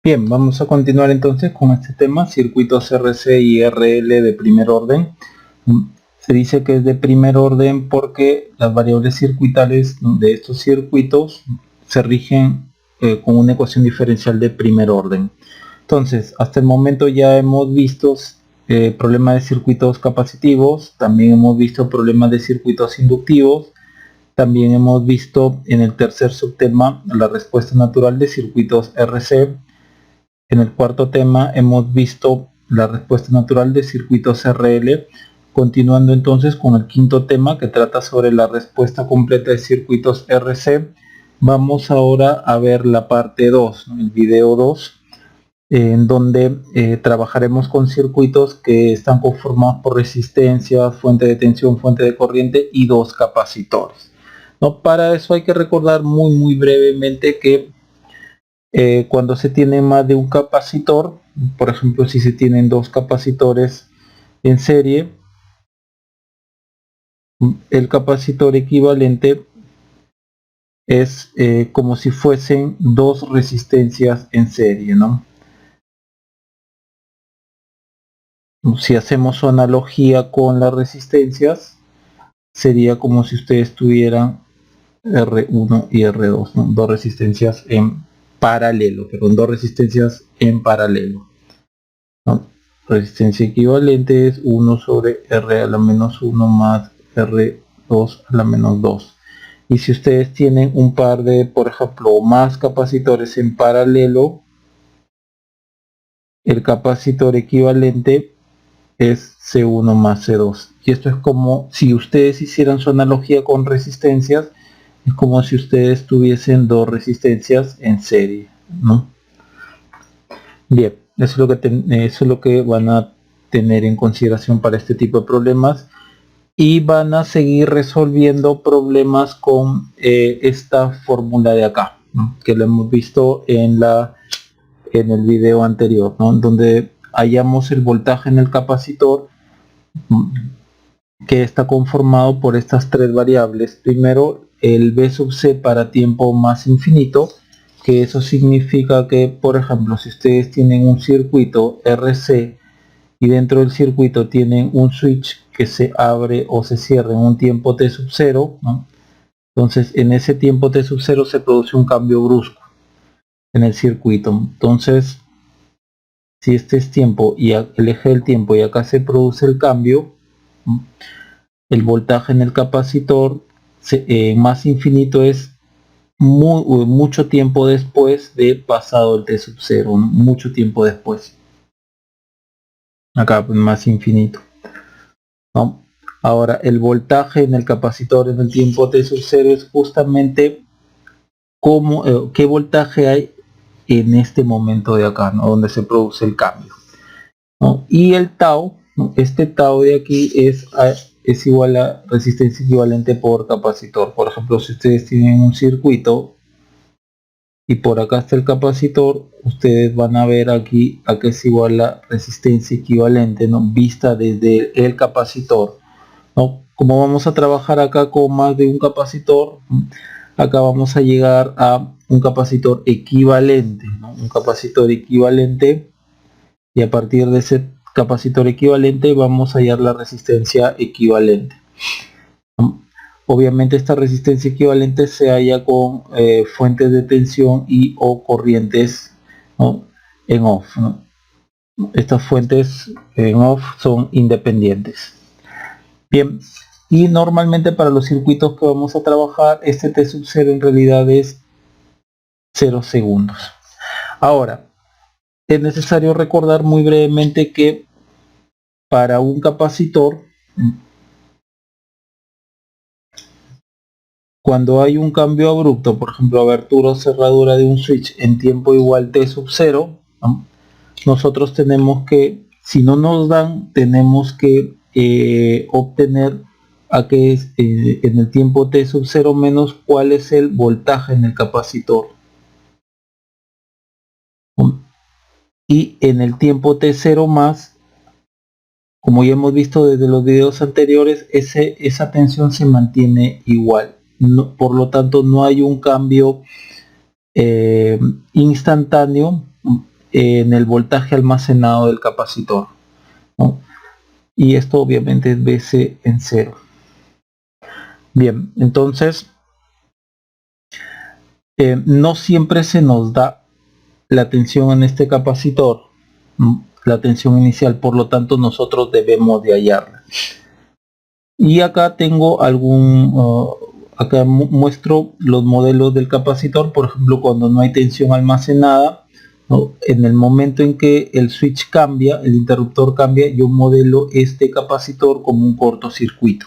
Bien, vamos a continuar entonces con este tema, circuitos RC y RL de primer orden. Se dice que es de primer orden porque las variables circuitales de estos circuitos se rigen con una ecuación diferencial de primer orden. Entonces, hasta el momento ya hemos visto problemas de circuitos capacitivos, también hemos visto problemas de circuitos inductivos, también hemos visto en el tercer subtema la respuesta natural de circuitos RC. En el cuarto tema hemos visto la respuesta natural de circuitos RL, continuando entonces con el quinto tema que trata sobre la respuesta completa de circuitos RC. Vamos ahora a ver la parte 2, el video 2, en donde trabajaremos con circuitos que están conformados por resistencias, fuente de tensión, fuente de corriente y dos capacitores. ¿No? Para eso hay que recordar muy brevemente que cuando se tiene más de un capacitor, por ejemplo si se tienen dos capacitores en serie, el capacitor equivalente es como si fuesen dos resistencias en serie, ¿no? Si hacemos su analogía con las resistencias, sería como si ustedes tuvieran R1 y R2, ¿no? Dos resistencias en paralelo, dos resistencias en paralelo, ¿no? Resistencia equivalente es 1 sobre R a la menos 1 más R2 a la menos 2. Y si ustedes tienen un par de, por ejemplo, más capacitores en paralelo, el capacitor equivalente es C1 más C2. Y esto es como si ustedes hicieran su analogía con resistencias, es como si ustedes tuviesen dos resistencias en serie, ¿no? Bien, eso es lo que van a tener en consideración para este tipo de problemas, y van a seguir resolviendo problemas con esta fórmula de acá, ¿no? Que lo hemos visto en el video anterior, ¿no? Donde hallamos el voltaje en el capacitor, que está conformado por estas tres variables. Primero, el B sub C para tiempo más infinito, que eso significa que, por ejemplo, si ustedes tienen un circuito RC y dentro del circuito tienen un switch que se abre o se cierra en un tiempo t sub 0, ¿no? Entonces en ese tiempo t sub 0 se produce un cambio brusco en el circuito. Entonces, si este es tiempo y el eje del tiempo y acá se produce el cambio, ¿no? El voltaje en el capacitor más infinito es mucho tiempo después de pasado el t sub 0, ¿no? Mucho tiempo después. Acá pues, más infinito, ¿no? Ahora, el voltaje en el capacitor en el tiempo t sub 0 es justamente qué voltaje hay en este momento de acá, ¿no? Donde se produce el cambio, ¿no? Y el tau, ¿no? Este tau de aquí es igual a resistencia equivalente por capacitor. Por ejemplo, si ustedes tienen un circuito y por acá está el capacitor, ustedes van a ver aquí a que es igual a resistencia equivalente, ¿no? Vista desde el capacitor, ¿no? Como vamos a trabajar acá con más de un capacitor, acá vamos a llegar a un capacitor equivalente, ¿no? Un capacitor equivalente, y a partir de ese capacitor equivalente vamos a hallar la resistencia equivalente. Obviamente esta resistencia equivalente se halla con fuentes de tensión y o corrientes, ¿no? En off, ¿no? Estas fuentes en off son independientes. Bien, y normalmente para los circuitos que vamos a trabajar, este t sub 0 en realidad es 0 segundos. Ahora, es necesario recordar muy brevemente que para un capacitor, cuando hay un cambio abrupto, por ejemplo abertura o cerradura de un switch en tiempo igual t sub 0, ¿no? Nosotros tenemos que, si no nos dan, tenemos que obtener a que es en el tiempo t sub 0 menos cuál es el voltaje en el capacitor, y en el tiempo t0 más, como ya hemos visto desde los videos anteriores, esa tensión se mantiene igual, no, por lo tanto no hay un cambio instantáneo en el voltaje almacenado del capacitor, ¿no? Y esto obviamente es Vc en 0. Bien, entonces no siempre se nos da la tensión en este capacitor, ¿no? La tensión inicial, por lo tanto nosotros debemos de hallarla. Y acá tengo acá muestro los modelos del capacitor. Por ejemplo, cuando no hay tensión almacenada, ¿no? En el momento en que el switch cambia, el interruptor cambia, yo modelo este capacitor como un cortocircuito,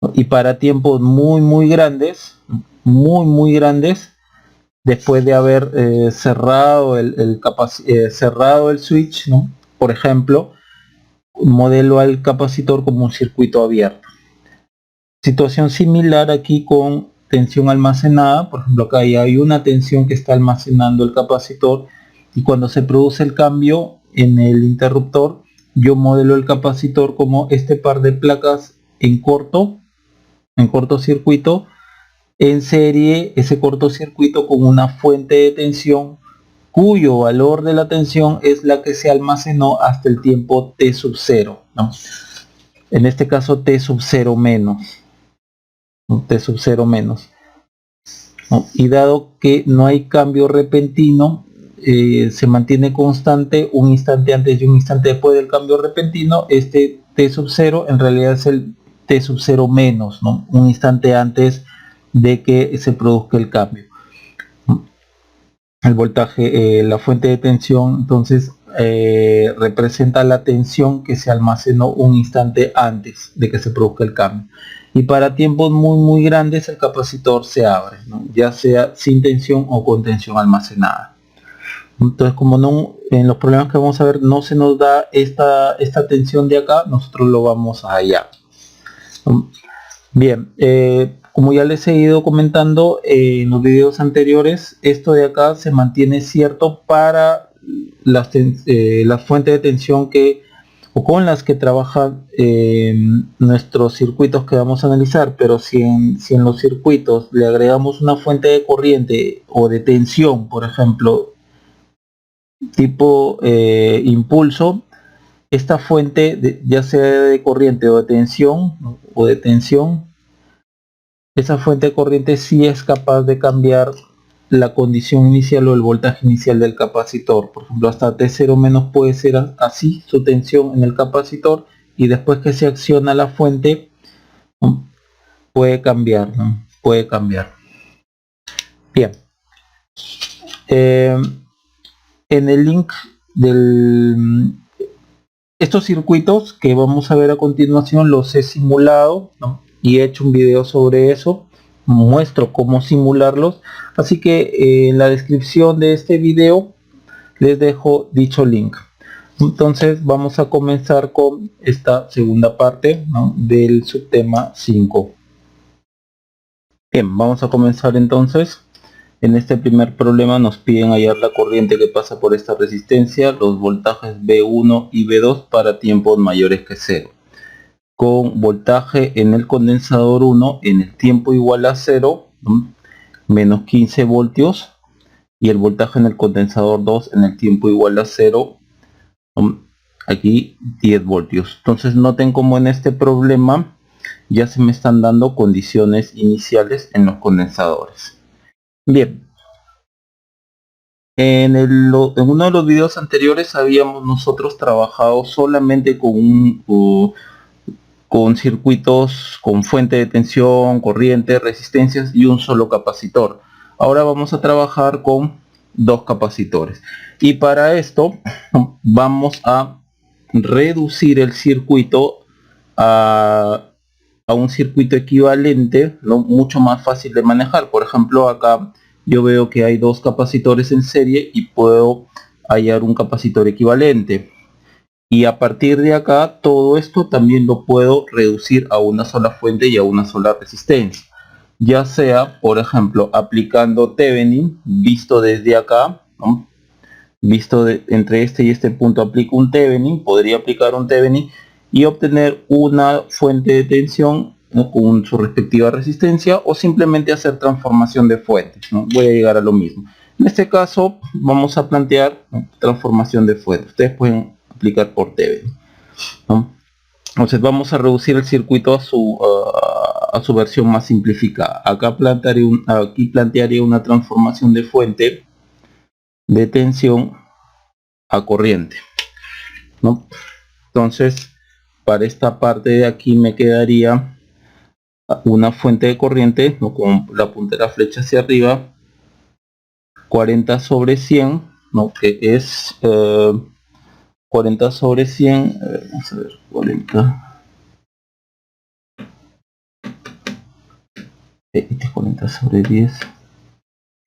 ¿no? Y para tiempos muy grandes, muy grandes, después de haber cerrado cerrado el switch, ¿no? Por ejemplo, modelo al capacitor como un circuito abierto. Situación similar aquí con tensión almacenada. Por ejemplo, acá ya hay una tensión que está almacenando el capacitor, y cuando se produce el cambio en el interruptor, yo modelo el capacitor como este par de placas en cortocircuito, en serie ese cortocircuito con una fuente de tensión cuyo valor de la tensión es la que se almacenó hasta el tiempo t sub 0, ¿no? En este caso t sub 0 menos, ¿no? T sub 0 menos, ¿no? Y dado que no hay cambio repentino, se mantiene constante un instante antes y un instante después del cambio repentino. Este t sub 0 en realidad es el t sub 0 menos, ¿no? Un instante antes de que se produzca el cambio. El voltaje, la fuente de tensión, entonces representa la tensión que se almacenó un instante antes de que se produzca el cambio. Y para tiempos muy grandes el capacitor se abre, ¿no? Ya sea sin tensión o con tensión almacenada. Entonces, como no, en los problemas que vamos a ver no se nos da esta tensión de acá, nosotros lo vamos a hallar. Bien, como ya les he ido comentando en los videos anteriores, esto de acá se mantiene cierto para las fuentes de tensión con las que trabajan nuestros circuitos que vamos a analizar. Pero si en los circuitos le agregamos una fuente de corriente o de tensión, por ejemplo, tipo impulso, esta fuente ya sea de corriente o de tensión, esa fuente de corriente sí es capaz de cambiar la condición inicial o el voltaje inicial del capacitor. Por ejemplo, hasta T0 menos puede ser así su tensión en el capacitor, y después que se acciona la fuente, ¿no? Puede cambiar, ¿no? Puede cambiar. Bien. En el link estos circuitos que vamos a ver a continuación los he simulado, ¿no? Y he hecho un video sobre eso, muestro cómo simularlos, así que en la descripción de este video les dejo dicho link. Entonces vamos a comenzar con esta segunda parte, ¿no? Del subtema 5. Bien, vamos a comenzar entonces. En este primer problema nos piden hallar la corriente que pasa por esta resistencia, los voltajes V1 y V2 para tiempos mayores que 0. Con voltaje en el condensador 1 en el tiempo igual a 0, ¿no? Menos 15 voltios. Y el voltaje en el condensador 2 en el tiempo igual a 0, ¿no? Aquí 10 voltios. Entonces noten como en este problema ya se me están dando condiciones iniciales en los condensadores. Bien, en uno de los videos anteriores habíamos nosotros trabajado solamente con circuitos con fuente de tensión, corriente, resistencias y un solo capacitor. Ahora vamos a trabajar con dos capacitores, y para esto vamos a reducir el circuito a un circuito equivalente, ¿no? Mucho más fácil de manejar. Por ejemplo, acá yo veo que hay dos capacitores en serie y puedo hallar un capacitor equivalente, y a partir de acá todo esto también lo puedo reducir a una sola fuente y a una sola resistencia, ya sea por ejemplo aplicando Thevenin, visto desde acá, ¿no? Visto entre este y este punto aplico un Thevenin, podría aplicar un Thevenin y obtener una fuente de tensión, ¿no? Con su respectiva resistencia, o simplemente hacer transformación de fuentes, ¿no? Voy a llegar a lo mismo. En este caso vamos a plantear transformación de fuente. Ustedes pueden aplicar por TV, ¿no? Entonces vamos a reducir el circuito a su versión más simplificada. Aquí plantearía una transformación de fuente de tensión a corriente, ¿no? Entonces para esta parte de aquí me quedaría una fuente de corriente, ¿no?, con la punta de la flecha hacia arriba, 40 sobre 100, ¿no?, que es 40 sobre 100, vamos a ver, 40 sobre 10,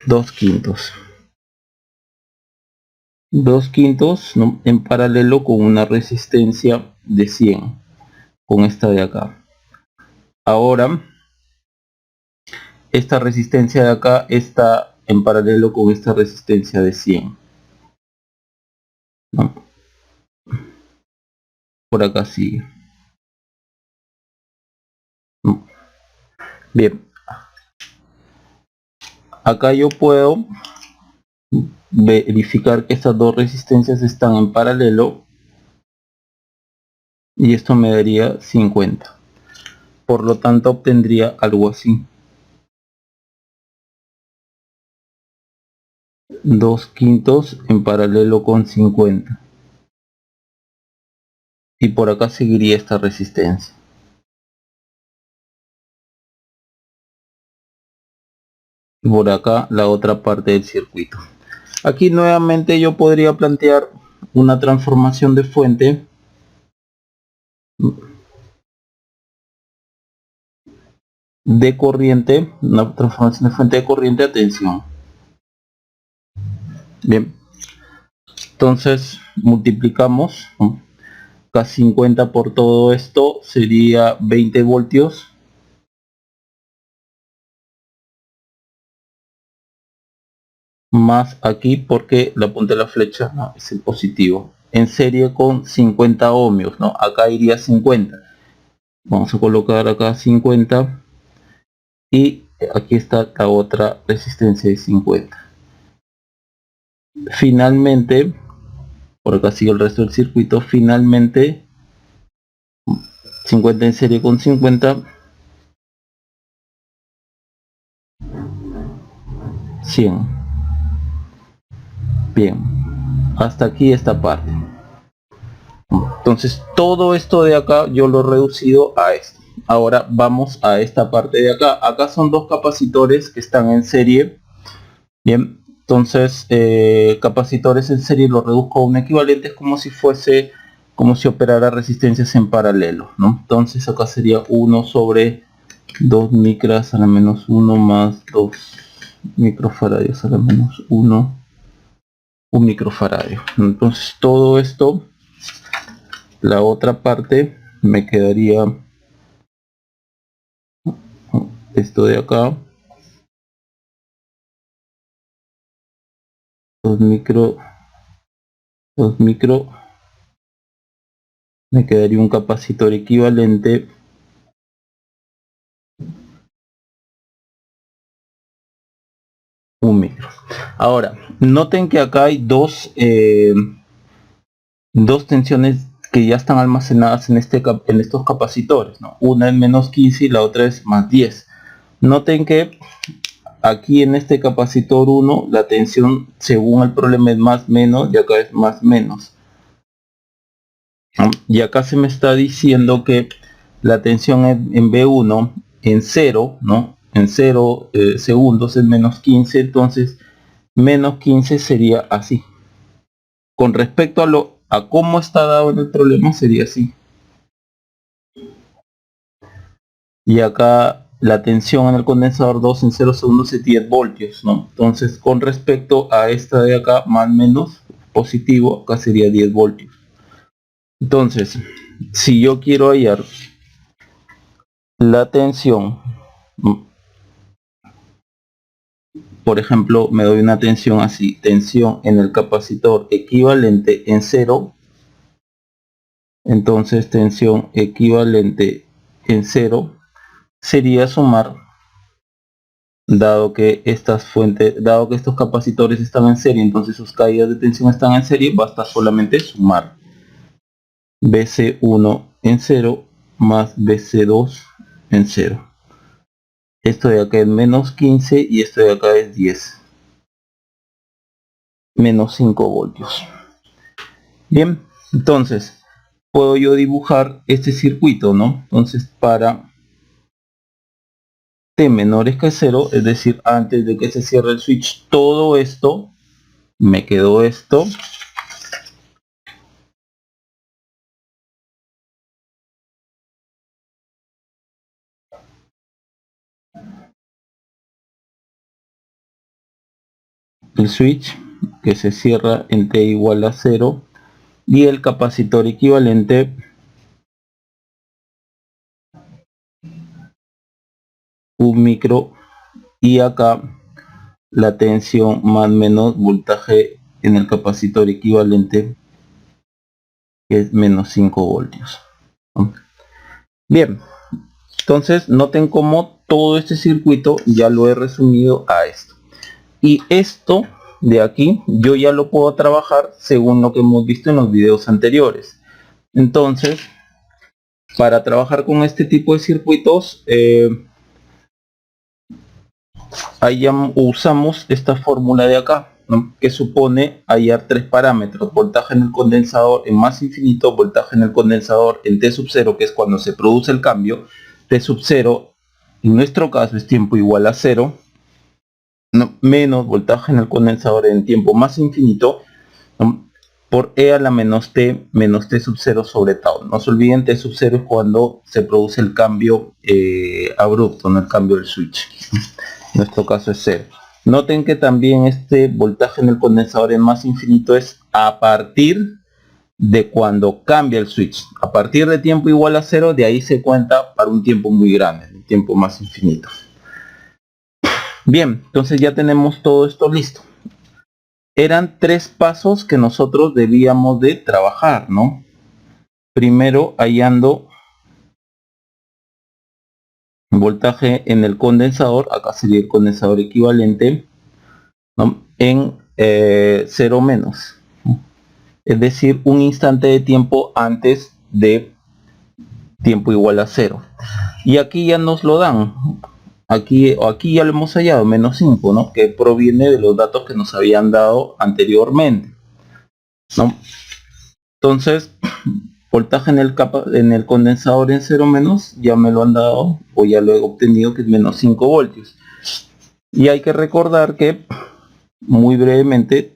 2 quintos. 2 quintos, ¿no?, en paralelo con una resistencia de 100, con esta de acá. Ahora, esta resistencia de acá está en paralelo con esta resistencia de 100, ¿no? Por acá sigue. Bien, acá yo puedo verificar que estas dos resistencias están en paralelo y esto me daría 50. Por lo tanto obtendría algo así: 2 quintos en paralelo con 50, y por acá seguiría esta resistencia. Y por acá la otra parte del circuito. Aquí nuevamente yo podría plantear una transformación de fuente de corriente, una transformación de fuente de corriente a tensión. Bien, entonces multiplicamos, ¿no?, K50 por todo esto sería 20 voltios, más aquí, porque la punta de la flecha, ¿no?, es el positivo, en serie con 50 ohmios, ¿no? Acá iría 50. Vamos a colocar acá 50 y aquí está la otra resistencia de 50. Finalmente, por acá sigue el resto del circuito. Finalmente 50 en serie con 50, 100. Bien, hasta aquí esta parte. Entonces todo esto de acá yo lo he reducido a esto. Ahora vamos a esta parte de acá. Acá son dos capacitores que están en serie. Bien, entonces capacitores en serie lo reduzco a un equivalente, es como si operara resistencias en paralelo, ¿no? Entonces acá sería 1 sobre 2 micras a la menos 1 más 2 microfaradios a la menos 1, un microfaradio. Entonces todo esto, la otra parte, me quedaría esto de acá, 2 micro, me quedaría un capacitor equivalente un micro. Ahora noten que acá hay dos tensiones que ya están almacenadas en estos capacitores, ¿no? Una es menos 15 y la otra es más 10. Noten que aquí en este capacitor 1 la tensión según el problema es más menos y acá es más menos, ¿no? Y acá se me está diciendo que la tensión en B1 en 0, ¿no?, en 0 segundos es menos 15. Entonces menos 15 sería así. Con respecto a cómo está dado en el problema sería así. Y acá la tensión en el condensador 2 en 0 segundos es 10 voltios, ¿no? Entonces con respecto a esta de acá, más o menos positivo, acá sería 10 voltios. Entonces si yo quiero hallar la tensión, por ejemplo, me doy una tensión así, tensión en el capacitor equivalente en 0, entonces tensión equivalente en 0 sería sumar dado que estos capacitores están en serie, entonces sus caídas de tensión están en serie, basta solamente sumar BC1 en 0 más BC2 en 0. Esto de acá es menos 15 y esto de acá es 10. Menos 5 voltios. Bien, entonces puedo yo dibujar este circuito, ¿no? Entonces para T menores que 0, es decir, antes de que se cierre el switch, todo esto, me quedó esto. El switch que se cierra en T igual a 0 y el capacitor equivalente un micro, y acá la tensión más menos voltaje en el capacitor equivalente, que es menos 5 voltios. Bien, entonces noten cómo todo este circuito ya lo he resumido a esto, y esto de aquí yo ya lo puedo trabajar según lo que hemos visto en los videos anteriores. Entonces, para trabajar con este tipo de circuitos, usamos esta fórmula de acá, ¿no? Que supone hallar tres parámetros: voltaje en el condensador en más infinito, voltaje en el condensador en T sub 0, que es cuando se produce el cambio, T sub 0 en nuestro caso es tiempo igual a 0, ¿no? Menos voltaje en el condensador en tiempo más infinito, ¿no? Por E a la menos T sub 0 sobre tau. No se olviden, T sub 0 es cuando se produce el cambio abrupto, no el cambio del switch. En nuestro caso es 0. Noten que también este voltaje en el condensador en más infinito es a partir de cuando cambia el switch. A partir de tiempo igual a 0, de ahí se cuenta para un tiempo muy grande, un tiempo más infinito. Bien, entonces ya tenemos todo esto listo. Eran tres pasos que nosotros debíamos de trabajar, ¿no? Primero, hallando voltaje en el condensador, acá sería el condensador equivalente, ¿no? En 0 menos, ¿no? Es decir, un instante de tiempo antes de tiempo igual a 0. Y aquí ya nos lo dan. Aquí ya lo hemos hallado, menos 5, ¿no? Que proviene de los datos que nos habían dado anteriormente, ¿no? Entonces, voltaje en el condensador en 0 menos, ya me lo han dado, o ya lo he obtenido, que es menos 5 voltios. Y hay que recordar que, muy brevemente,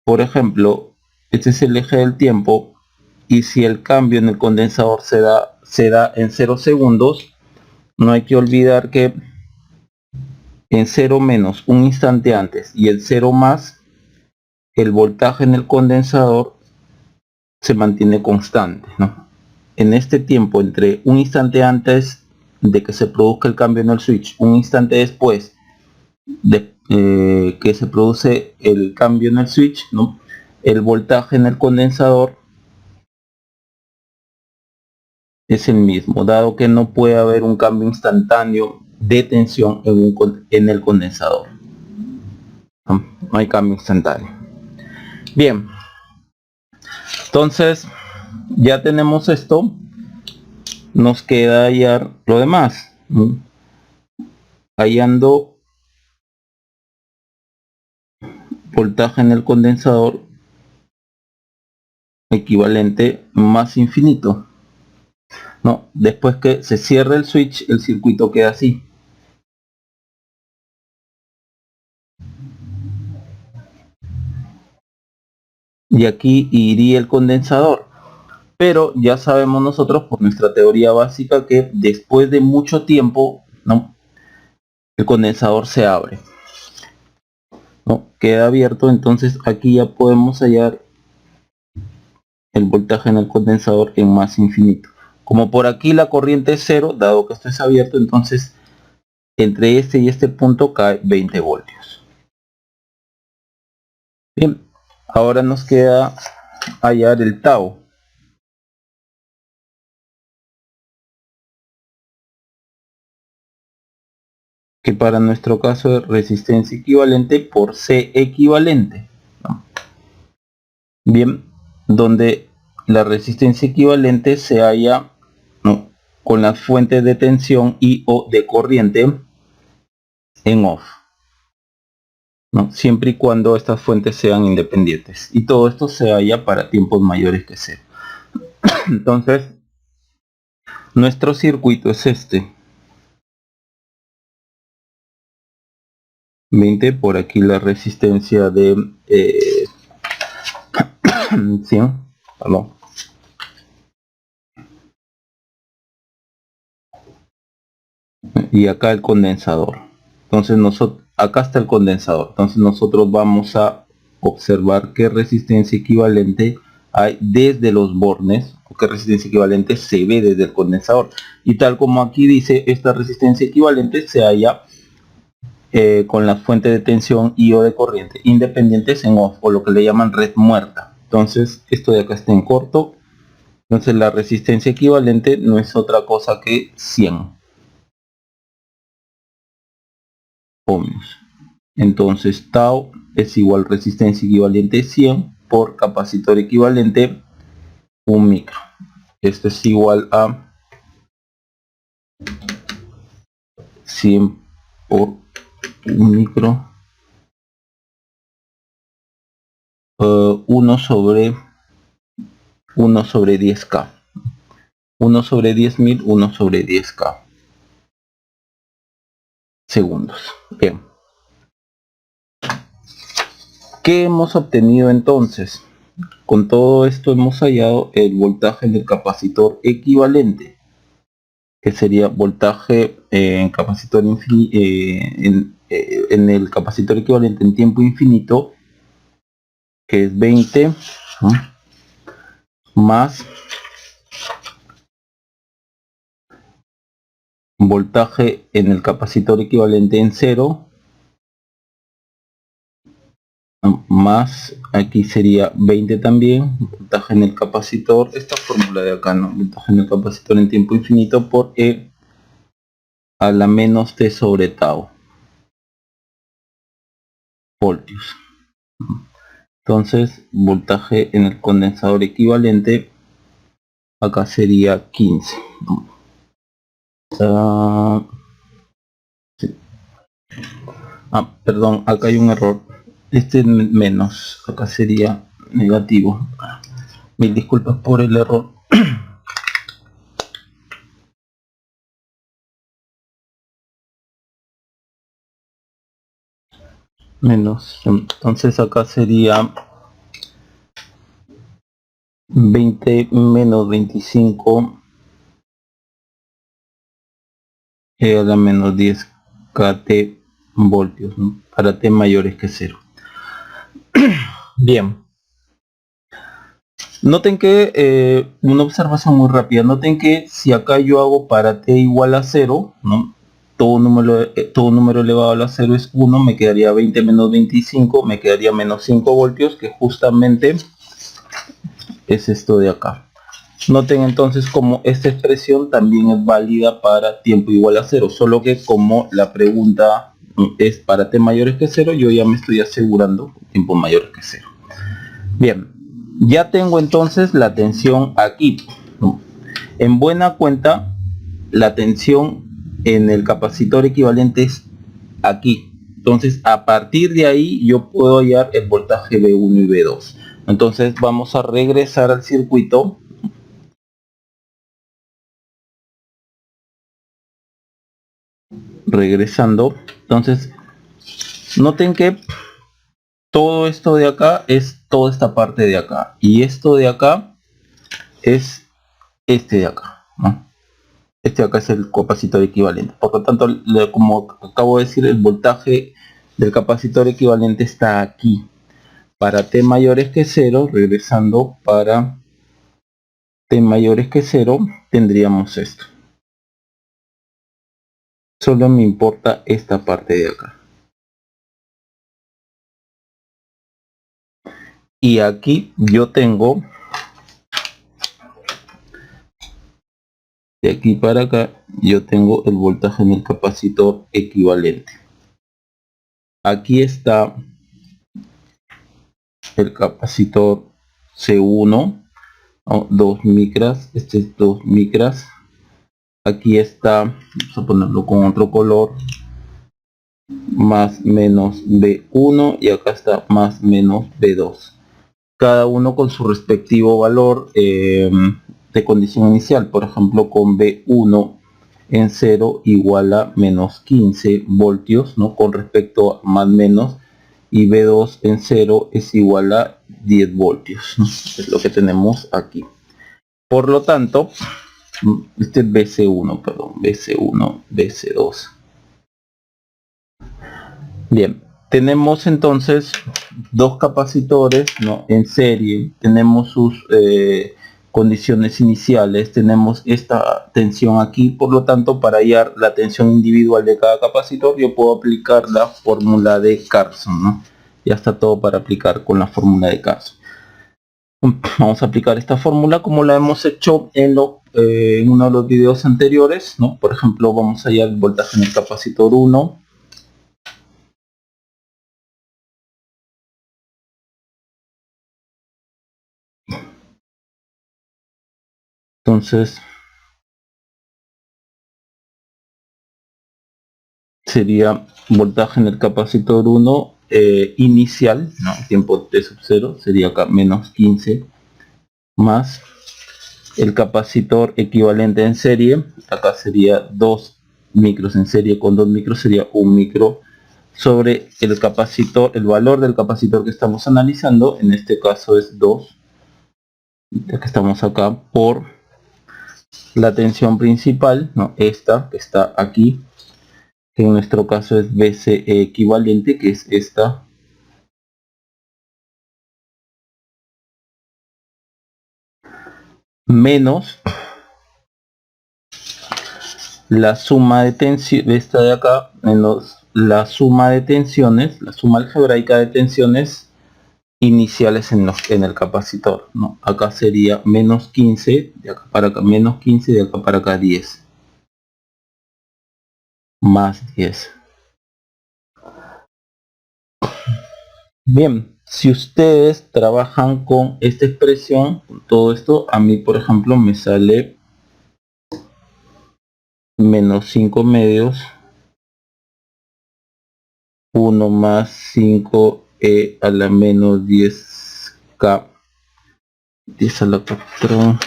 por ejemplo, este es el eje del tiempo, y si el cambio en el condensador se da en 0 segundos, no hay que olvidar que en 0 menos, un instante antes, y el 0 más, el voltaje en el condensador se mantiene constante, ¿no? En este tiempo, entre un instante antes de que se produzca el cambio en el switch, un instante después de que se produce el cambio en el switch, ¿no? El voltaje en el condensador es el mismo, dado que no puede haber un cambio instantáneo de tensión en el condensador. No hay cambio instantáneo. Bien, entonces ya tenemos esto, nos queda hallar lo demás, ¿no? Hallando voltaje en el condensador equivalente más infinito, ¿no? Después que se cierre el switch, el circuito queda así. Y aquí iría el condensador. Pero ya sabemos nosotros por nuestra teoría básica que después de mucho tiempo, ¿no?, el condensador se abre, ¿no? Queda abierto. Entonces aquí ya podemos hallar el voltaje en el condensador en más infinito. Como por aquí la corriente es 0, dado que esto es abierto, entonces entre este y este punto cae 20 voltios. Bien, ahora nos queda hallar el tau. Ok, que para nuestro caso es resistencia equivalente por C equivalente, ¿no? Bien, donde la resistencia equivalente se halla, ¿no?, con las fuentes de tensión y o de corriente en off, ¿no?, siempre y cuando estas fuentes sean independientes, y todo esto se halla para tiempos mayores que 0. Entonces nuestro circuito es este: 20, por aquí la resistencia de 100, perdón, y acá el condensador. Entonces acá está el condensador. Entonces nosotros vamos a observar qué resistencia equivalente hay desde los bornes, o qué resistencia equivalente se ve desde el condensador. Y tal como aquí dice, esta resistencia equivalente se halla con las fuentes de tensión y o de corriente independientes en off, o lo que le llaman red muerta. Entonces esto de acá está en corto. Entonces la resistencia equivalente no es otra cosa que 100 ohmios. Entonces tau es igual resistencia equivalente 100 por capacitor equivalente 1 micro. Esto es igual a 100 por 1 micro, 1 sobre 10k, 1 sobre 10.000, 1 sobre 10k segundos. Bien, ¿qué hemos obtenido entonces? Con todo esto hemos hallado el voltaje del capacitor equivalente, que sería voltaje en capacitor en el capacitor equivalente en tiempo infinito, que es 20, ¿no?, más voltaje en el capacitor equivalente en 0, más aquí sería 20 también, voltaje en el capacitor, esta fórmula de acá, ¿no?, voltaje en el capacitor en tiempo infinito por E a la menos T sobre tau voltios. Entonces voltaje en el condensador equivalente acá sería 15. Sí. Perdón, acá hay un error. Este es menos, acá sería negativo. Mil disculpas por el error. Menos, entonces acá sería 20 menos 25 a la menos 10 kT voltios, ¿no?, para T mayores que 0. Bien, noten que una observación muy rápida, noten que si acá yo hago para T igual a 0, ¿no?, todo número elevado a la 0 es 1, me quedaría 20 menos 25, me quedaría menos 5 voltios, que justamente es esto de acá. Noten entonces como esta expresión también es válida para tiempo igual a 0, solo que como la pregunta es para T mayores que 0, yo ya me estoy asegurando tiempo mayores que 0. Bien, ya tengo entonces la tensión aquí, ¿no? En buena cuenta, la tensión en el capacitor equivalente es aquí. Entonces a partir de ahí yo puedo hallar el voltaje V1 y V2. Entonces vamos a regresar al circuito. Regresando, entonces noten que todo esto de acá es toda esta parte de acá, y esto de acá es este de acá, ¿no? Este de acá es el capacitor equivalente. Por lo tanto, como acabo de decir, el voltaje del capacitor equivalente está aquí. Para T mayores que 0, regresando, para T mayores que 0 tendríamos esto. Solo me importa esta parte de acá. Y aquí yo tengo, de aquí para acá, yo tengo el voltaje en el capacitor equivalente. Aquí está el capacitor C1, 2 micras, este es 2 micras. Aquí está, vamos a ponerlo con otro color, más menos B1, y acá está más menos B2. Cada uno con su respectivo valor de condición inicial. Por ejemplo, con B1 en 0 igual a menos 15 voltios, ¿no? Con respecto a más menos, y B2 en 0 es igual a 10 voltios, ¿no? Es lo que tenemos aquí. Por lo tanto, este es BC1, perdón, BC1, BC2. Bien, tenemos entonces dos capacitores, ¿no? En serie. Tenemos sus condiciones iniciales, tenemos esta tensión aquí. Por lo tanto, para hallar la tensión individual de cada capacitor, yo puedo aplicar la fórmula de Carson, ¿no? Ya está todo para aplicar con la fórmula de Carson. Vamos a aplicar esta fórmula como la hemos hecho en uno de los videos anteriores, ¿no? Por ejemplo, vamos a hallar el voltaje en el capacitor 1. Entonces sería voltaje en el capacitor 1 inicial, ¿no? Tiempo t sub 0 sería acá menos 15, más el capacitor equivalente en serie, acá sería 2 micros en serie, con 2 micros sería 1 micro, sobre el capacitor, el valor del capacitor que estamos analizando, en este caso es 2, ya que estamos acá, por la tensión principal, ¿no? Esta que está aquí, que en nuestro caso es BCE equivalente, que es esta, menos la suma de tensión de esta de acá, menos la suma de tensiones, la suma algebraica de tensiones iniciales en el capacitor, ¿no? Acá sería menos 15, de acá para acá menos 15, de acá para acá 10, más 10. Bien, si ustedes trabajan con esta expresión, todo esto, a mí por ejemplo me sale menos 5 medios, 1 más 5e a la menos 10k, 10 a la 4,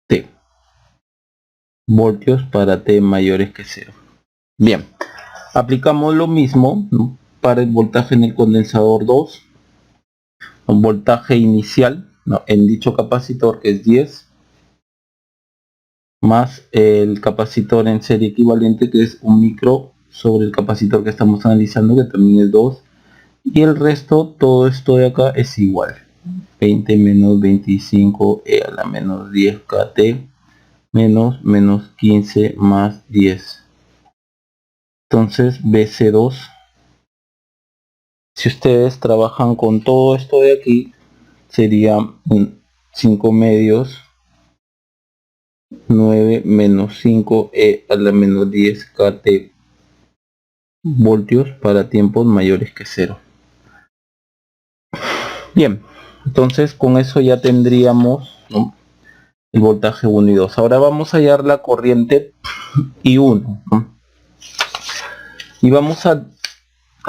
t voltios para t mayores que 0. Bien, aplicamos lo mismo, ¿no? Para el voltaje en el condensador 2, un voltaje inicial, ¿no? En dicho capacitor, que es 10, más el capacitor en serie equivalente, que es 1 micro, sobre el capacitor que estamos analizando, que también es 2, y el resto, todo esto de acá es igual, 20 menos 25 e a la menos 10 kt, menos menos 15 más 10. Entonces BC2, si ustedes trabajan con todo esto de aquí, sería 5 medios, 9 menos 5 e a la menos 10 kt voltios para tiempos mayores que 0. Bien, entonces con eso ya tendríamos, ¿no?, el voltaje 1 y 2. Ahora vamos a hallar la corriente I1, ¿no? Y vamos a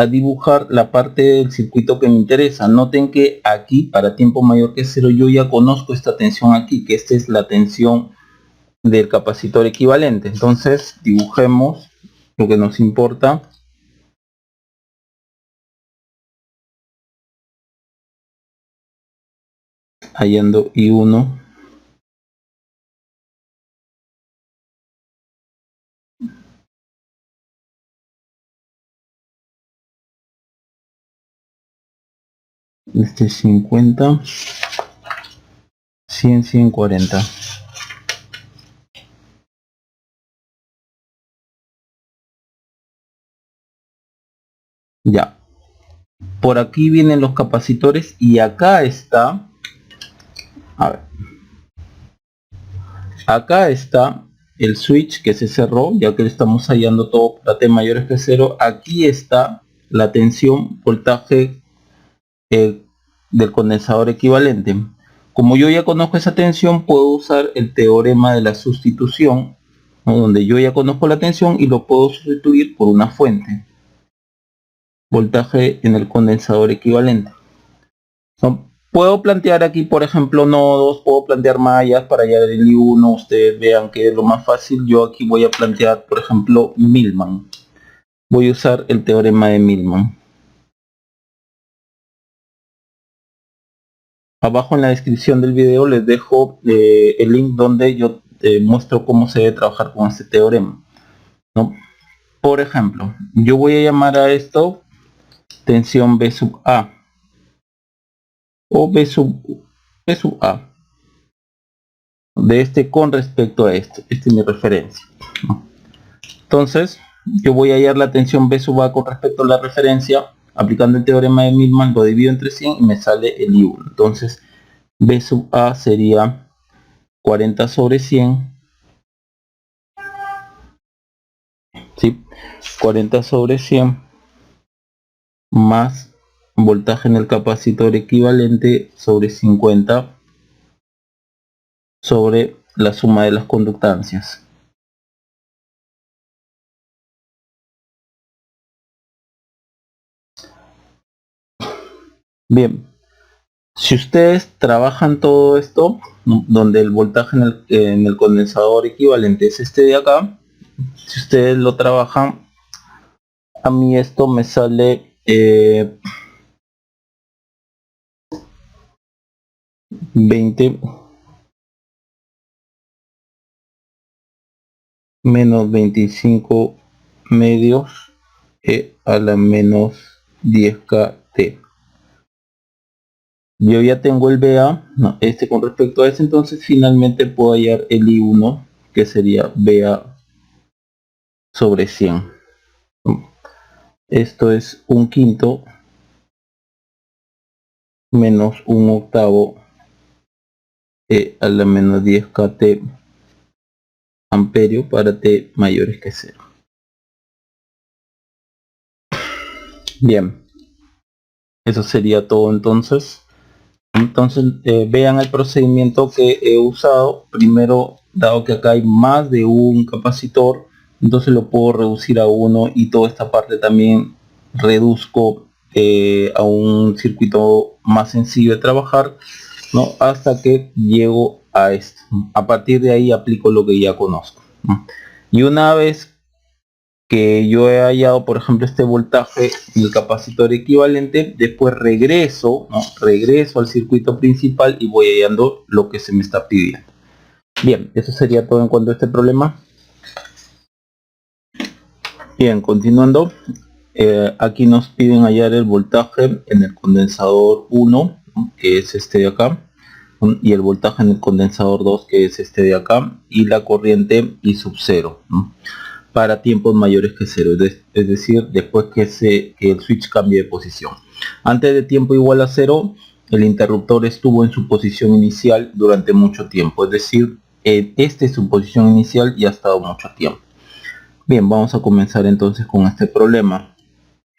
dibujar la parte del circuito que me interesa. Noten que aquí, para tiempo mayor que 0, yo ya conozco esta tensión aquí, que esta es la tensión del capacitor equivalente. Entonces dibujemos lo que nos importa. Hallando I1. Este 50, 100, 140. Ya. por aquí vienen los capacitores y acá está, a ver, acá está el switch que se cerró, ya que le estamos hallando todo para T mayores que 0. Aquí está la tensión voltaje del condensador equivalente. Como yo ya conozco esa tensión, puedo usar el teorema de la sustitución, ¿no? Donde yo ya conozco la tensión y lo puedo sustituir por una fuente, voltaje en el condensador equivalente. ¿No? Puedo plantear aquí, por ejemplo, nodos, puedo plantear mallas para hallar el I1. Ustedes vean que es lo más fácil. Yo aquí voy a plantear, por ejemplo, Millman. Voy a usar el teorema de Millman. Abajo en la descripción del video les dejo el link donde yo muestro cómo se debe trabajar con este teorema, ¿no? Por ejemplo, yo voy a llamar a esto tensión B sub A o B sub A de este con respecto a esto. Esta es mi referencia, ¿no? Entonces yo voy a hallar la tensión B sub A con respecto a la referencia aplicando el teorema de Millman, lo divido entre 100 y me sale el I1. Entonces B sub A sería 40 sobre 100, ¿sí? 40 sobre 100 más voltaje en el capacitor equivalente sobre 50 sobre la suma de las conductancias. Bien, si ustedes trabajan todo esto, ¿no? Donde el voltaje en el condensador equivalente es este de acá, si ustedes lo trabajan, a mí esto me sale 20 menos 25 medios a la menos 10 kT. Yo ya tengo el BA, no, con respecto a ese, entonces finalmente puedo hallar el I1, que sería BA sobre 100. Esto es 1/5 menos 1/8 a la menos 10 kT amperio para T mayores que 0. Bien, eso sería todo entonces. Entonces vean el procedimiento que he usado. Primero, dado que acá hay más de un capacitor, entonces lo puedo reducir a uno y toda esta parte también reduzco a un circuito más sencillo de trabajar, ¿no? Hasta que llego a esto. A partir de ahí aplico lo que ya conozco, ¿no? Y una vez que yo he hallado, por ejemplo, este voltaje en el capacitor equivalente, después regreso, ¿no? Regreso al circuito principal y voy hallando lo que se me está pidiendo. Bien, eso sería todo en cuanto a este problema. Bien, continuando, aquí nos piden hallar el voltaje en el condensador 1, ¿no? Que es este de acá, y el voltaje en el condensador 2, que es este de acá, y la corriente I sub 0, ¿no? Para tiempos mayores que 0, es decir, después que el switch cambie de posición. Antes de tiempo igual a 0, el interruptor estuvo en su posición inicial durante mucho tiempo, es decir, esta es su posición inicial y ha estado mucho tiempo. Bien, vamos a comenzar entonces con este problema.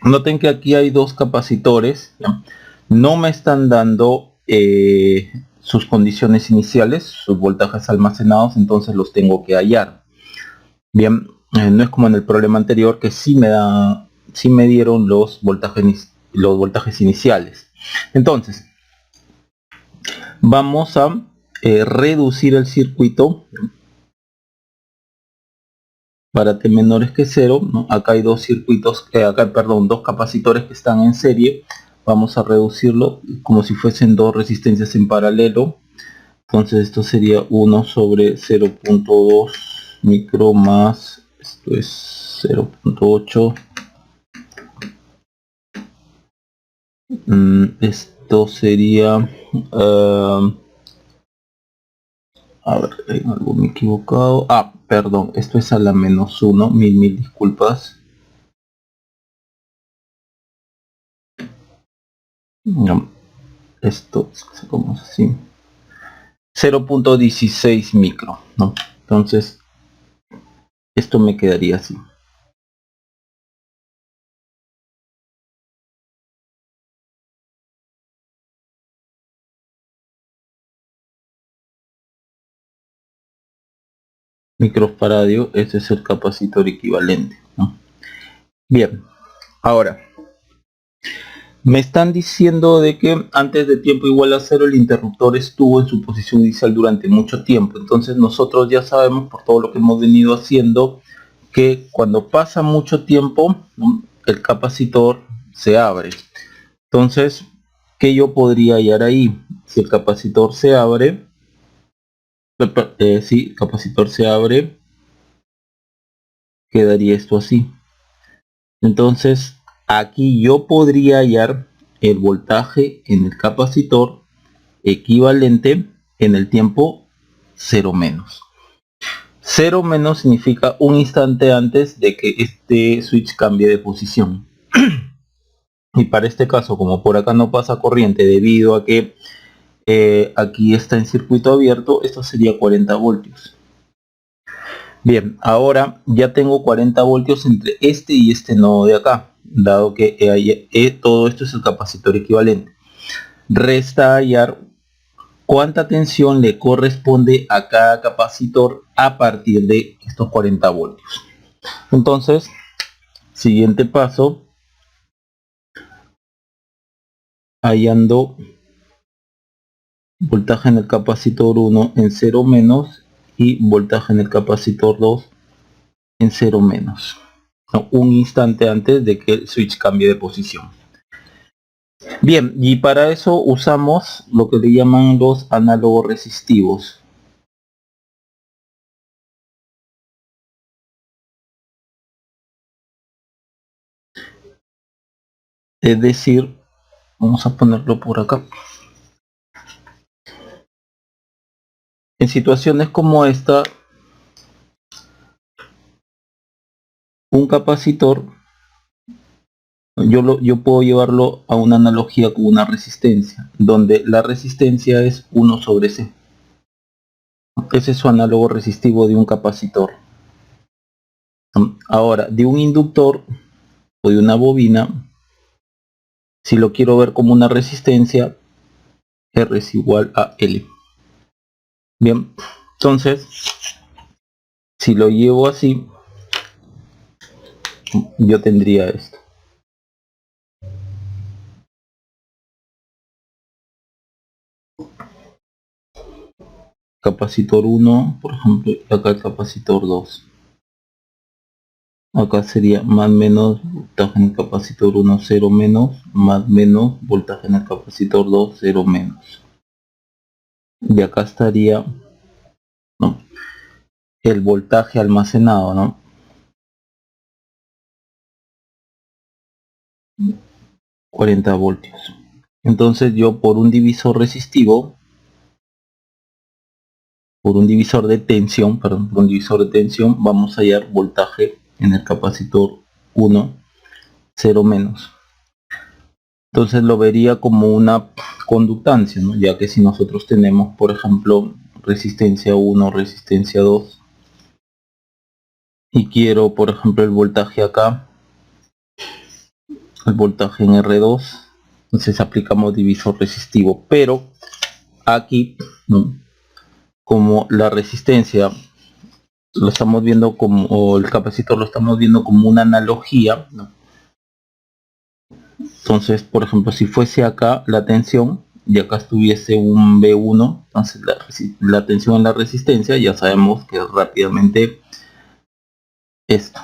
Noten que aquí hay dos capacitores, ¿ya? No me están dando sus condiciones iniciales, sus voltajes almacenados, entonces los tengo que hallar. Bien, no es como en el problema anterior que sí me dieron los voltajes iniciales. Entonces, vamos a reducir el circuito para T menores que 0, ¿no? Acá hay dos dos capacitores que están en serie. Vamos a reducirlo como si fuesen dos resistencias en paralelo. Entonces esto sería 1 sobre 0.2 micro más, esto es 0.8. Esto sería a ver, en algo me he equivocado. Perdón, esto es a la menos 1, mil disculpas. No, esto sacamos así, 0.16 micro, ¿no? Entonces esto me quedaría así. Microfaradio, ese es el capacitor equivalente, ¿no? Bien, ahora me están diciendo de que antes de tiempo igual a cero el interruptor estuvo en su posición inicial durante mucho tiempo. Entonces nosotros ya sabemos por todo lo que hemos venido haciendo que cuando pasa mucho tiempo, ¿no?, el capacitor se abre. Entonces, ¿qué yo podría hallar ahí? Si el capacitor se abre, si el capacitor se abre, quedaría esto así. Entonces, aquí yo podría hallar el voltaje en el capacitor equivalente en el tiempo 0 menos. 0 menos significa un instante antes de que este switch cambie de posición. Y para este caso, como por acá no pasa corriente debido a que aquí está en circuito abierto, esto sería 40 voltios. Bien, ahora ya tengo 40 voltios entre este y este nodo de acá, dado que todo esto es el capacitor equivalente. Resta hallar cuánta tensión le corresponde a cada capacitor a partir de estos 40 voltios. Entonces, siguiente paso, hallando voltaje en el capacitor 1 en 0 menos y voltaje en el capacitor 2 en 0 menos, ¿no?, un instante antes de que el switch cambie de posición. Bien, y para eso usamos lo que le llaman los análogos resistivos. Es decir, vamos a ponerlo por acá. En situaciones como esta, un capacitor, yo puedo llevarlo a una analogía con una resistencia, donde la resistencia es 1 sobre C. Ese es su análogo resistivo de un capacitor. Ahora, de un inductor o de una bobina, si lo quiero ver como una resistencia, R es igual a L. Bien, entonces, si lo llevo así, yo tendría esto. Capacitor 1, por ejemplo, y acá el capacitor 2. Acá sería más menos voltaje en el capacitor 1, 0 menos, más menos voltaje en el capacitor 2, 0 menos. Y acá estaría, ¿no?, el voltaje almacenado, ¿no? 40 voltios. Entonces yo por un divisor resistivo, por un divisor de tensión, perdón, por un divisor de tensión, vamos a hallar voltaje en el capacitor 1, 0 menos. Entonces lo vería como una conductancia, ¿no?, ya que si nosotros tenemos, por ejemplo, resistencia 1, resistencia 2, y quiero, por ejemplo, el voltaje acá, el voltaje en R2, entonces aplicamos divisor resistivo, pero aquí, ¿no?, como la resistencia lo estamos viendo como, o el capacitor lo estamos viendo como una analogía, ¿no? Entonces, por ejemplo, si fuese acá la tensión y acá estuviese un B1, entonces la tensión en la resistencia ya sabemos que es rápidamente esto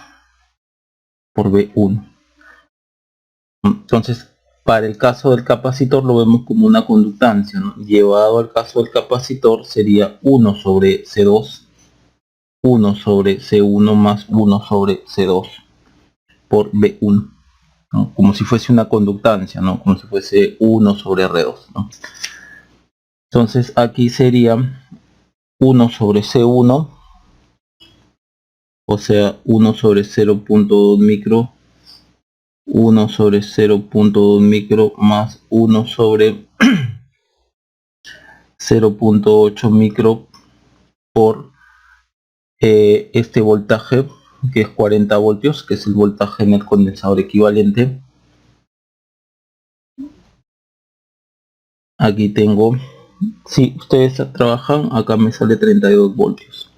por B1. Entonces, para el caso del capacitor lo vemos como una conductancia, ¿no? Llevado al caso del capacitor sería 1 sobre C2, 1 sobre C1 más 1 sobre C2 por B1, ¿no?, como si fuese una conductancia, ¿no?, como si fuese 1 sobre R2, ¿no? Entonces aquí sería 1 sobre C1, o sea 1 sobre 0.2 micro 1 sobre 0.2 micro más 1 sobre 0.8 micro por este voltaje, que es 40 voltios, que es el voltaje en el condensador equivalente. Aquí tengo, si ustedes trabajan, acá me sale 32 voltios.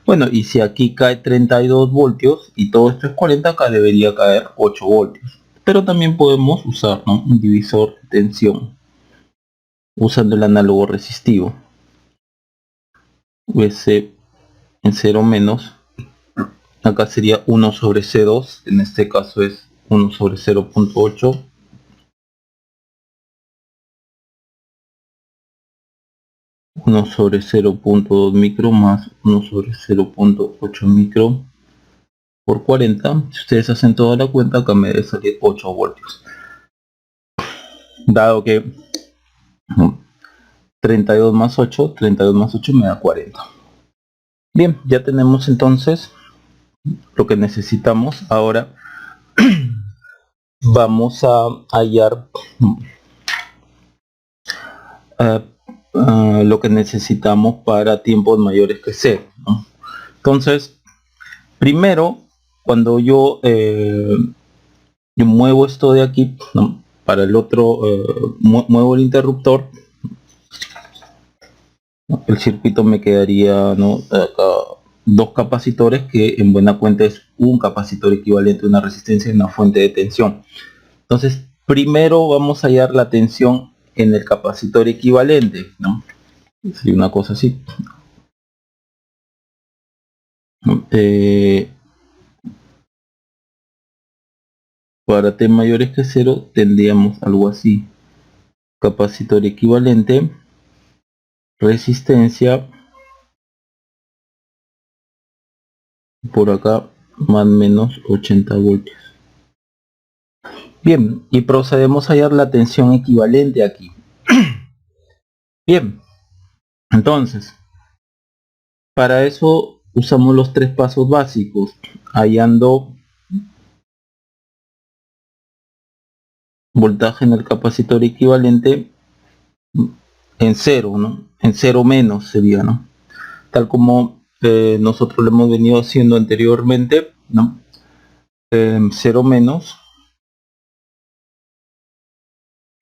Bueno, y si aquí cae 32 voltios y todo esto es 40, acá debería caer 8 voltios. Pero también podemos usar, ¿no?, un divisor de tensión usando el análogo resistivo. Ese en 0 menos, acá sería 1 sobre C2, en este caso es 1 sobre 0.8. Uno sobre 0.2 micro más 1 sobre 0.8 micro por 40. Si ustedes hacen toda la cuenta, acá me debe salir 8 voltios. Dado que 32 más 8 me da 40. Bien, ya tenemos entonces lo que necesitamos. Ahora vamos a hallar lo que necesitamos para tiempos mayores que 0, ¿no? Entonces, primero, cuando yo muevo esto de aquí, ¿no?, para el otro, muevo el interruptor, ¿no?, el circuito me quedaría, ¿no?, acá, dos capacitores, que en buena cuenta es un capacitor equivalente a una resistencia y una fuente de tensión. Entonces, primero vamos a hallar la tensión en el capacitor equivalente, ¿no? Sería una cosa así. Para T mayores que 0 tendríamos algo así: capacitor equivalente, resistencia, por acá más o menos 80 voltios. Bien, y procedemos a hallar la tensión equivalente aquí. Bien, entonces, para eso usamos los tres pasos básicos, hallando voltaje en el capacitor equivalente en 0, ¿no?, en 0 menos sería, ¿no?, tal como nosotros lo hemos venido haciendo anteriormente, ¿no? 0 menos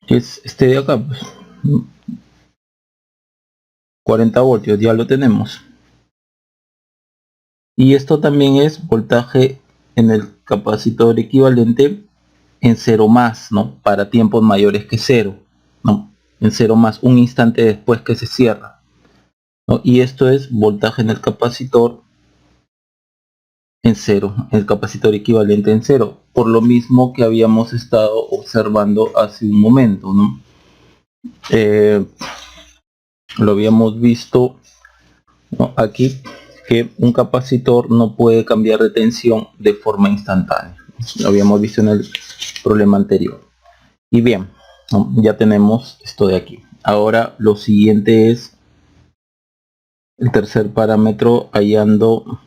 es este de acá, pues, 40 voltios, ya lo tenemos. Y esto también es voltaje en el capacitor equivalente en 0 más, ¿no?, para tiempos mayores que 0, ¿no?, en 0 más, un instante después que se cierra, ¿no? Y esto es voltaje en el capacitor en 0, el capacitor equivalente en 0, por lo mismo que habíamos estado observando hace un momento, ¿no? Lo habíamos visto, ¿no?, aquí, que un capacitor no puede cambiar de tensión de forma instantánea. Lo habíamos visto en el problema anterior. Y bien, ¿no?, ya tenemos esto de aquí. Ahora lo siguiente es el tercer parámetro, hallando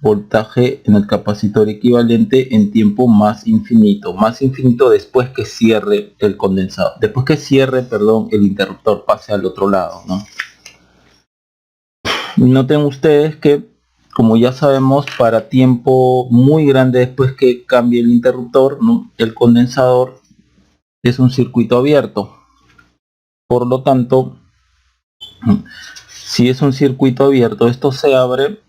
voltaje en el capacitor equivalente en tiempo más infinito después que cierre el condensador, después que cierre, perdón, el interruptor, pase al otro lado, ¿no? Noten ustedes que, como ya sabemos, para tiempo muy grande después que cambie el interruptor, ¿no?, el condensador es un circuito abierto. Por lo tanto, si es un circuito abierto, esto se abre,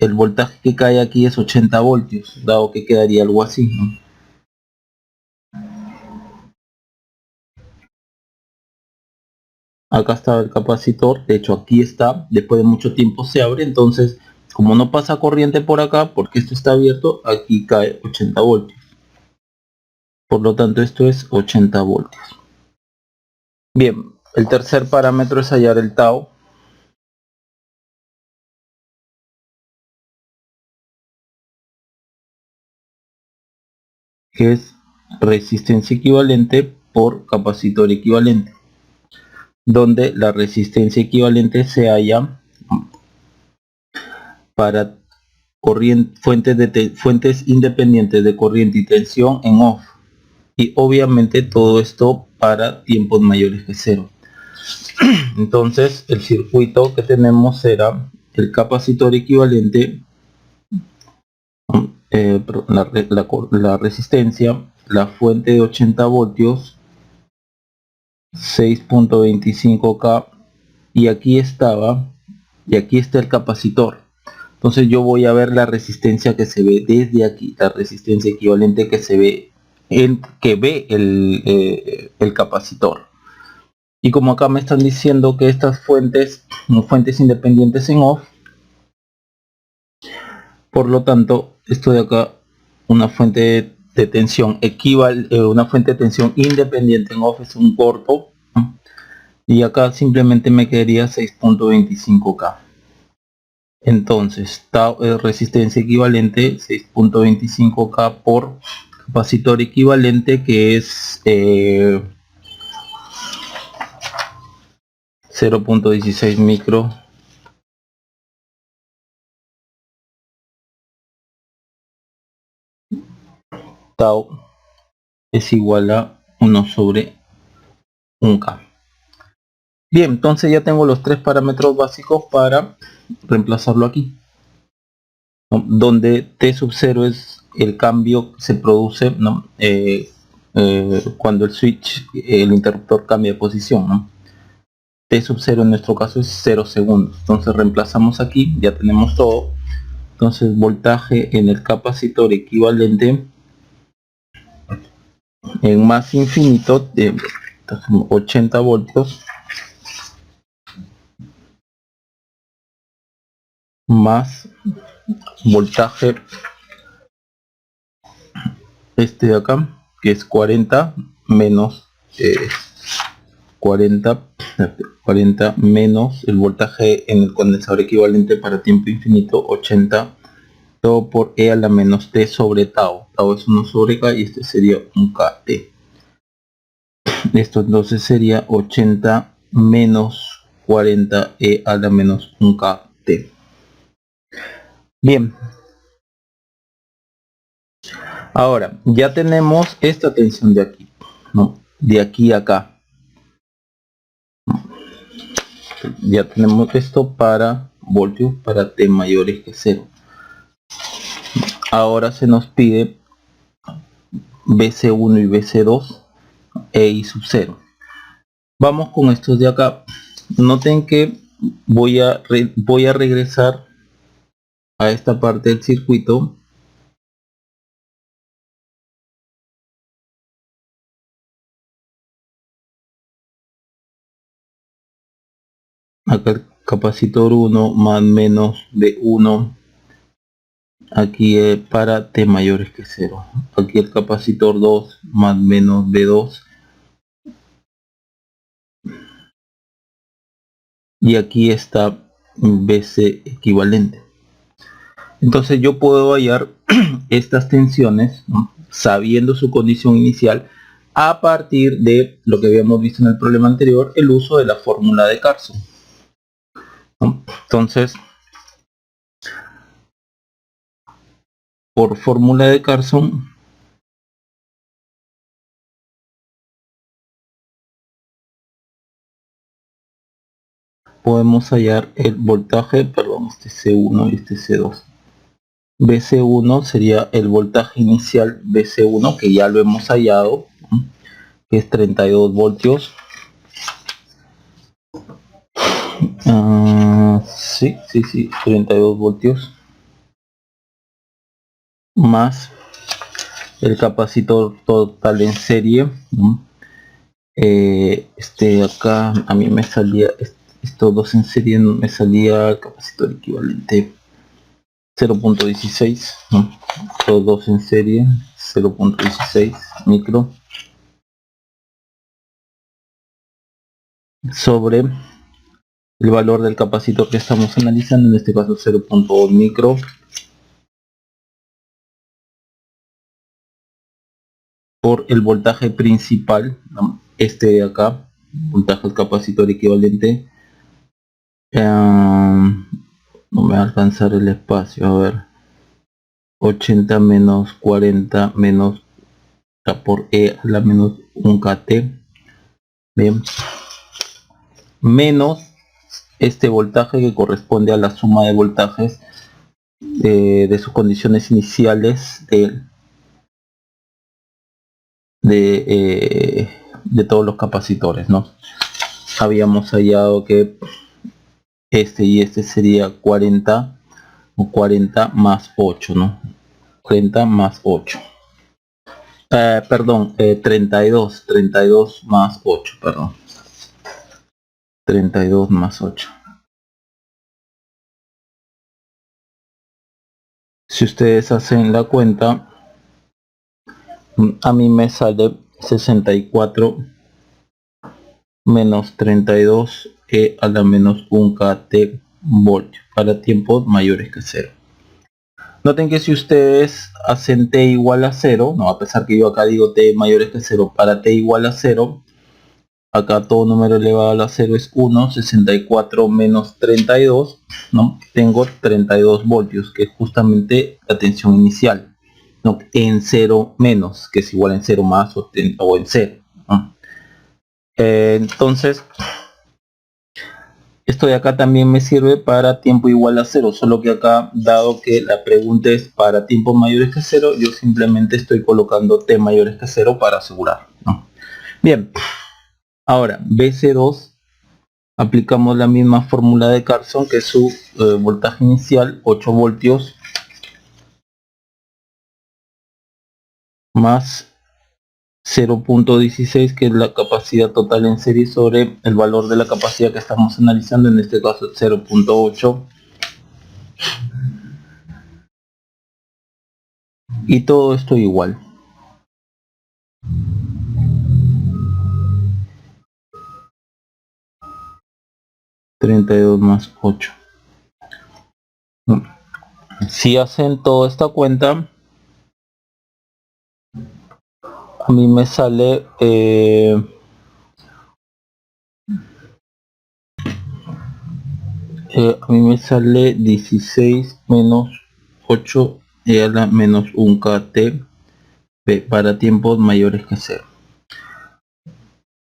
el voltaje que cae aquí es 80 voltios, dado que quedaría algo así, ¿no? Acá está el capacitor, de hecho aquí está, después de mucho tiempo se abre, entonces como no pasa corriente por acá, porque esto está abierto, aquí cae 80 voltios. Por lo tanto, esto es 80 voltios. Bien, el tercer parámetro es hallar el tau. Que es resistencia equivalente por capacitor equivalente, donde la resistencia equivalente se halla para fuentes independientes de corriente y tensión en off, y obviamente todo esto para tiempos mayores que 0. Entonces el circuito que tenemos será el capacitor equivalente, la resistencia, la fuente de 80 voltios, 6.25K, y aquí está el capacitor. Entonces yo voy a ver la resistencia que se ve desde aquí, la resistencia equivalente que se ve el capacitor. Y como acá me están diciendo que estas fuentes independientes en off, por lo tanto esto de acá, una fuente de tensión una fuente de tensión independiente en off es un corto, y acá simplemente me quedaría 6.25K. Entonces resistencia equivalente 6.25K por capacitor equivalente, que es 0.16 micro. Tau es igual a 1 sobre 1K. Bien, entonces ya tengo los 3 parámetros básicos para reemplazarlo aquí, donde T sub 0 es el cambio que se produce, ¿no? Cuando el interruptor cambia de posición, ¿no? T sub 0 en nuestro caso es 0 segundos. Entonces reemplazamos aquí, ya tenemos todo. Entonces voltaje en el capacitor equivalente en más infinito de 80 voltios más voltaje este de acá, que es 40 menos 40 menos el voltaje en el condensador equivalente para tiempo infinito, 80, todo por E a la menos T sobre tau. Tau es 1 sobre K y este sería un KT. Esto entonces sería 80 menos 40 E a la menos 1 KT. Bien. Ahora, ya tenemos esta tensión de aquí, ¿no? De aquí a acá. Ya tenemos esto para voltios para T mayores que 0. Ahora se nos pide BC1 y BC2 e I sub 0. Vamos con estos de acá. Noten que voy a regresar a esta parte del circuito. Acá el capacitor 1 más menos B1. Aquí para T mayores que 0. Aquí el capacitor 2 más menos B2. Y aquí está BC equivalente. Entonces yo puedo hallar estas tensiones, ¿no?, sabiendo su condición inicial, a partir de lo que habíamos visto en el problema anterior, el uso de la fórmula de Carson, ¿no? Entonces, por fórmula de Carson, podemos hallar el voltaje, perdón, este C1 y este C2. BC1 sería el voltaje inicial BC1, que ya lo hemos hallado, ¿no?, que es 32 voltios. Sí, 32 voltios. Más el capacitor total en serie, ¿no? Acá a mí me salía estos dos en serie, me salía el capacitor equivalente 0.16, ¿no? Estos dos en serie 0.16 micro sobre el valor del capacitor que estamos analizando, en este caso 0.2 micro, por el voltaje principal, ¿no?, este de acá, voltaje del capacitor equivalente. No me va a alcanzar el espacio, a ver. 80 menos 40 menos K por E a la menos 1 KT. Bien. Menos este voltaje que corresponde a la suma de voltajes de sus condiciones iniciales de todos los capacitores, ¿no? Habíamos hallado que este y este sería 40 o 40 más 8, ¿no? 40 más 8. Perdón, 32 más 8, perdón. 32 más 8. Si ustedes hacen la cuenta, a mí me sale 64 menos 32 e a la menos 1 kt voltios para tiempos mayores que 0. Noten que si ustedes hacen t igual a 0, no, a pesar que yo acá digo t mayores que 0, para t igual a 0, acá todo número elevado a la 0 es 1, 64 menos 32, ¿no? Tengo 32 voltios, que es justamente la tensión inicial, ¿no? En 0 menos, que es igual en 0 más o en 0, ¿no? Entonces, esto de acá también me sirve para tiempo igual a 0, solo que acá, dado que la pregunta es para tiempos mayores que 0, yo simplemente estoy colocando t mayores que 0 para asegurar, ¿no? Bien, ahora BC2, aplicamos la misma fórmula de Carson, que es su voltaje inicial, 8 voltios, más 0.16, que es la capacidad total en serie, sobre el valor de la capacidad que estamos analizando, en este caso 0.8. Y todo esto igual. (32 más 8). Si hacen toda esta cuenta, a mí me sale a mí me sale 16 menos 8 e a la menos 1 kt para tiempos mayores que 0.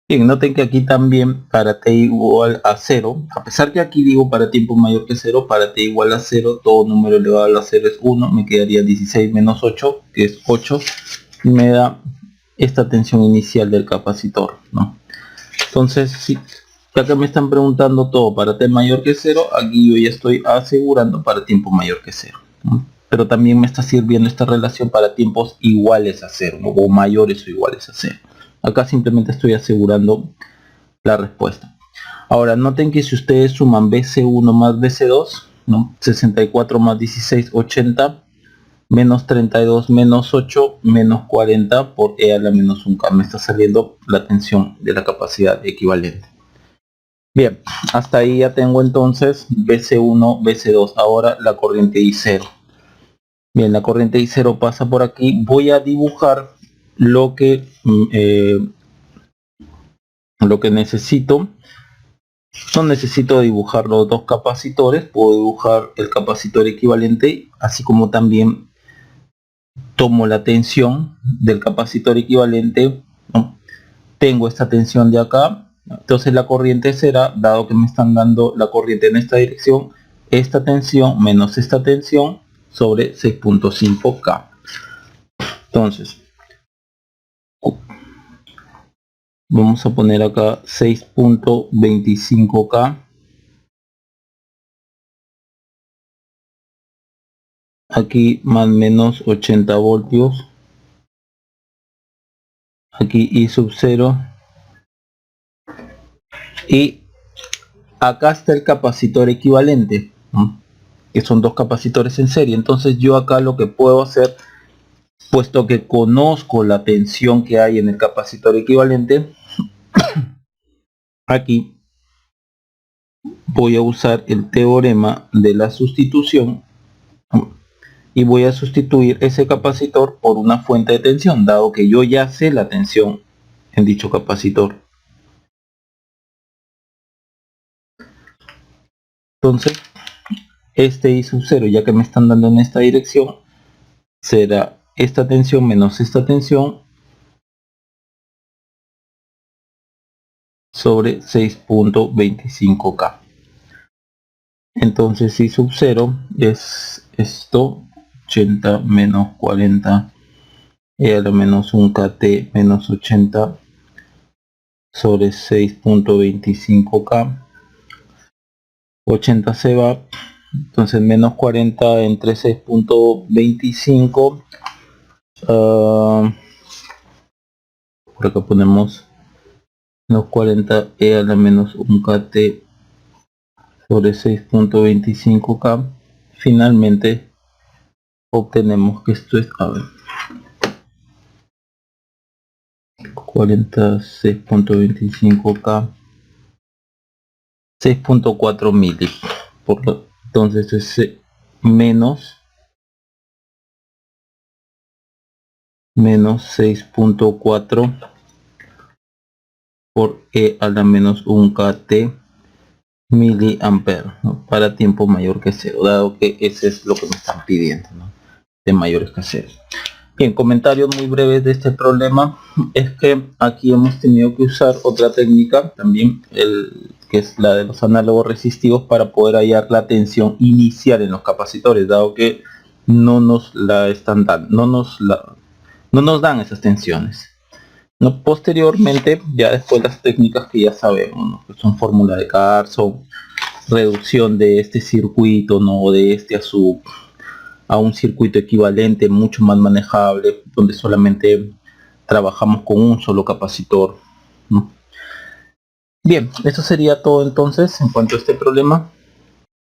Bien, noten que aquí también para t igual a 0, a pesar que aquí digo para tiempo mayor que 0, para t igual a 0, todo número elevado a la 0 es 1, me quedaría 16 menos 8, que es 8, y me da esta tensión inicial del capacitor, ¿no? Entonces, si ya que me están preguntando todo para t mayor que 0, aquí yo ya estoy asegurando para tiempo mayor que 0, ¿no? Pero también me está sirviendo esta relación para tiempos iguales a 0, ¿no? O mayores o iguales a 0. Acá simplemente estoy asegurando la respuesta. Ahora noten que si ustedes suman BC1 más BC2, ¿no? 64 más 16, 80, menos 32 menos 8 menos 40 por E a la menos 1K. Me está saliendo la tensión de la capacidad equivalente. Bien, hasta ahí ya tengo entonces BC1, BC2. Ahora la corriente I0. Bien, la corriente I0 pasa por aquí. Voy a dibujar lo que necesito. No necesito dibujar los dos capacitores, puedo dibujar el capacitor equivalente, así como también tomo la tensión del capacitor equivalente, ¿no? Tengo esta tensión de acá, entonces la corriente será, dado que me están dando la corriente en esta dirección, esta tensión menos esta tensión sobre 6.5 K. Entonces, vamos a poner acá 6.25 K. Aquí más menos 80 voltios. Aquí I sub 0. Y acá está el capacitor equivalente, ¿no? Que son dos capacitores en serie. Entonces yo acá lo que puedo hacer, puesto que conozco la tensión que hay en el capacitor equivalente, aquí voy a usar el teorema de la sustitución, ¿no? Y voy a sustituir ese capacitor por una fuente de tensión, dado que yo ya sé la tensión en dicho capacitor. Entonces este I sub 0, ya que me están dando en esta dirección, será esta tensión menos esta tensión sobre 6.25K. Entonces I sub 0 es esto, 80 menos 40 e a la menos 1 KT menos 80 sobre 6.25K. 80 se va, entonces menos 40 entre 6.25. Por acá ponemos menos 40 e a la menos 1 KT sobre 6.25K. Finalmente obtenemos que esto es, a ver, 46.25K, 6.4 mili. Entonces es menos 6.4 por E a la menos 1 KT miliamperes, ¿no? Para tiempo mayor que 0, dado que ese es lo que me están pidiendo, ¿no? De mayores que 0. Bien, comentarios muy breves de este problema es que aquí hemos tenido que usar otra técnica también, que es la de los análogos resistivos, para poder hallar la tensión inicial en los capacitores, dado que no nos la están dando, no nos dan esas tensiones. ¿No? Posteriormente, ya después las técnicas que ya sabemos, ¿no? Que son fórmula de Carson, reducción de este circuito, no de este a un circuito equivalente mucho más manejable, donde solamente trabajamos con un solo capacitor, ¿no? Bien, eso sería todo entonces en cuanto a este problema.